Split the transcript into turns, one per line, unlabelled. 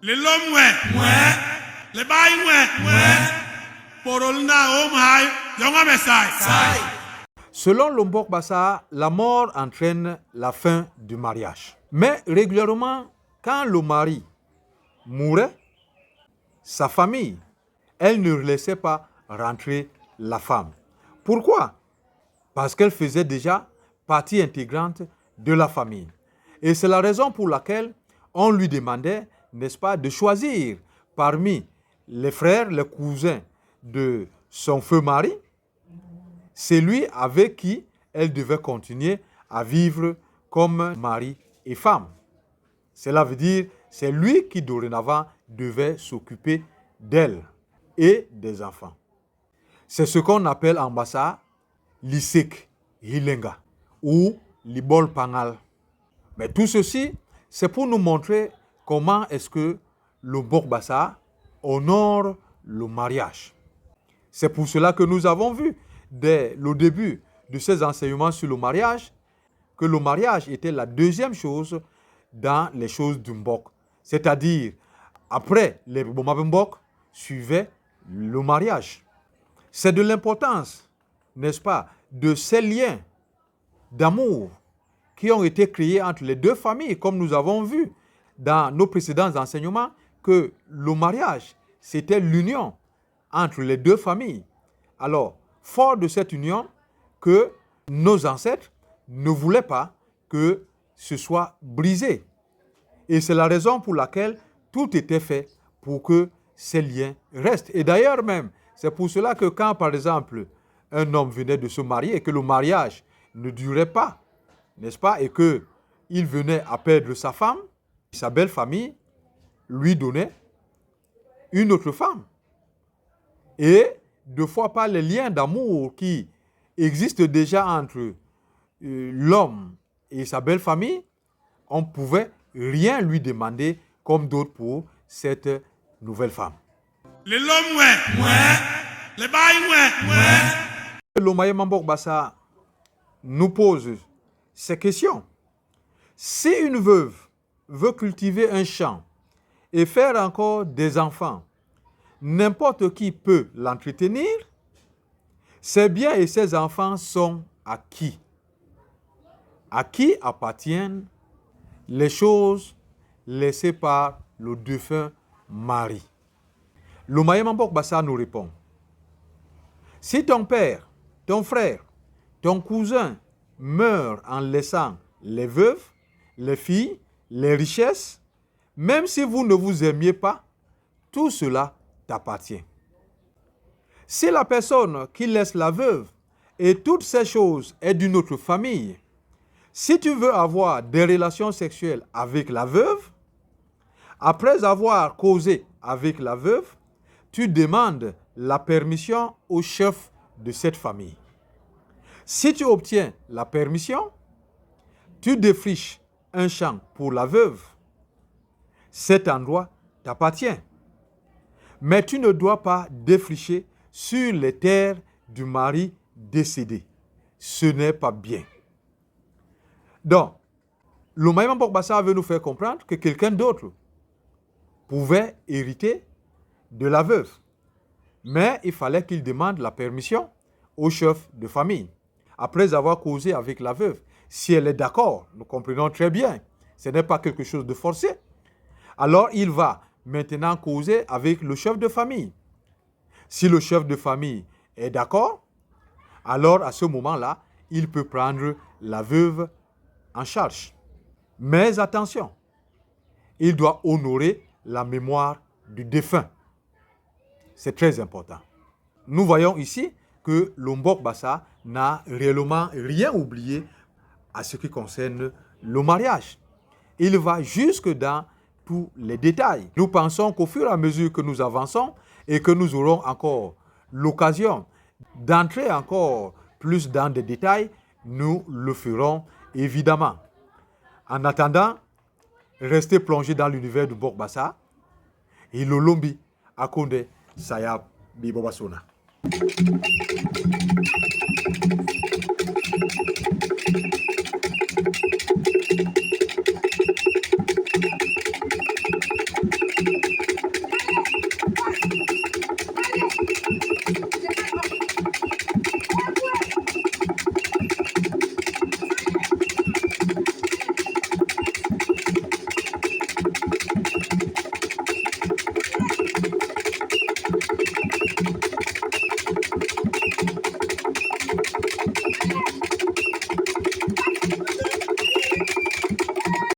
Le l'homme ouais, le bail ouais, porolna home yonga mesai.
Selon Lombok Bassa, la mort entraîne la fin du mariage. Mais régulièrement, quand le mari mourait, sa famille, elle ne laissait pas rentrer la femme. Pourquoi? Parce qu'elle faisait déjà partie intégrante de la famille. Et c'est la raison pour laquelle on lui demandait, n'est-ce pas, de choisir parmi les frères, les cousins de son feu mari, celui avec qui elle devait continuer à vivre comme mari et femme. Cela veut dire, c'est lui qui dorénavant devait s'occuper d'elle et des enfants. C'est ce qu'on appelle en Bassa l'Isek Hilenga ou l'Ibol Pangal. Mais tout ceci, c'est pour nous montrer comment est-ce que le Mbok Bassa honore le mariage. C'est pour cela que nous avons vu dès le début de ces enseignements sur le mariage que le mariage était la deuxième chose dans les choses du Mbok. C'est-à-dire, après les Mbok, suivait le mariage. C'est de l'importance, n'est-ce pas, de ces liens d'amour qui ont été créés entre les deux familles, comme nous avons vu dans nos précédents enseignements, que le mariage, c'était l'union entre les deux familles. Alors, fort de cette union, que nos ancêtres ne voulaient pas que ce soit brisé. Et c'est la raison pour laquelle tout était fait pour que ces liens restent. Et d'ailleurs même, c'est pour cela que quand, par exemple, un homme venait de se marier et que le mariage ne durait pas, n'est-ce pas, et qu'il venait à perdre sa femme, sa belle famille lui donnait une autre femme. Et deux fois par les liens d'amour qui existent déjà entre l'homme et sa belle famille, on ne pouvait rien lui demander comme d'autres pour cette nouvelle femme.
Le l'homme ouais, le bail ouais.
Lomaye Mbok Bassa nous pose ces questions. Si une veuve veut cultiver un champ et faire encore des enfants, n'importe qui peut l'entretenir. Ses biens et ses enfants sont à qui? À qui appartiennent les choses laissées par le défunt mari? Lomaye Mbok Bassa nous répond. Si ton père, ton frère, ton cousin meurt en laissant les veuves, les filles, les richesses, même si vous ne vous aimiez pas, tout cela t'appartient. Si la personne qui laisse la veuve et toutes ces choses est d'une autre famille, si tu veux avoir des relations sexuelles avec la veuve, après avoir causé avec la veuve, tu demandes la permission au chef de cette famille. Si tu obtiens la permission, tu défriches un champ pour la veuve. Cet endroit t'appartient. Mais tu ne dois pas défricher sur les terres du mari décédé. Ce n'est pas bien. Donc, Lomaye Mbok Bassa veut nous faire comprendre que quelqu'un d'autre pouvait hériter de la veuve. Mais il fallait qu'il demande la permission au chef de famille. Après avoir causé avec la veuve, si elle est d'accord, nous comprenons très bien, ce n'est pas quelque chose de forcé. Alors il va maintenant causer avec le chef de famille. Si le chef de famille est d'accord, alors à ce moment-là, il peut prendre la veuve en charge. Mais attention, il doit honorer la mémoire du défunt. C'est très important. Nous voyons ici que le Mbok Bassa n'a réellement rien oublié à ce qui concerne le mariage. Il va jusque dans tous les détails. Nous pensons qu'au fur et à mesure que nous avançons et que nous aurons encore l'occasion d'entrer encore plus dans des détails, nous le ferons évidemment. En attendant, restez plongés dans l'univers du Mbok Bassa et le Lombi Akonde Sayab Bibobasona.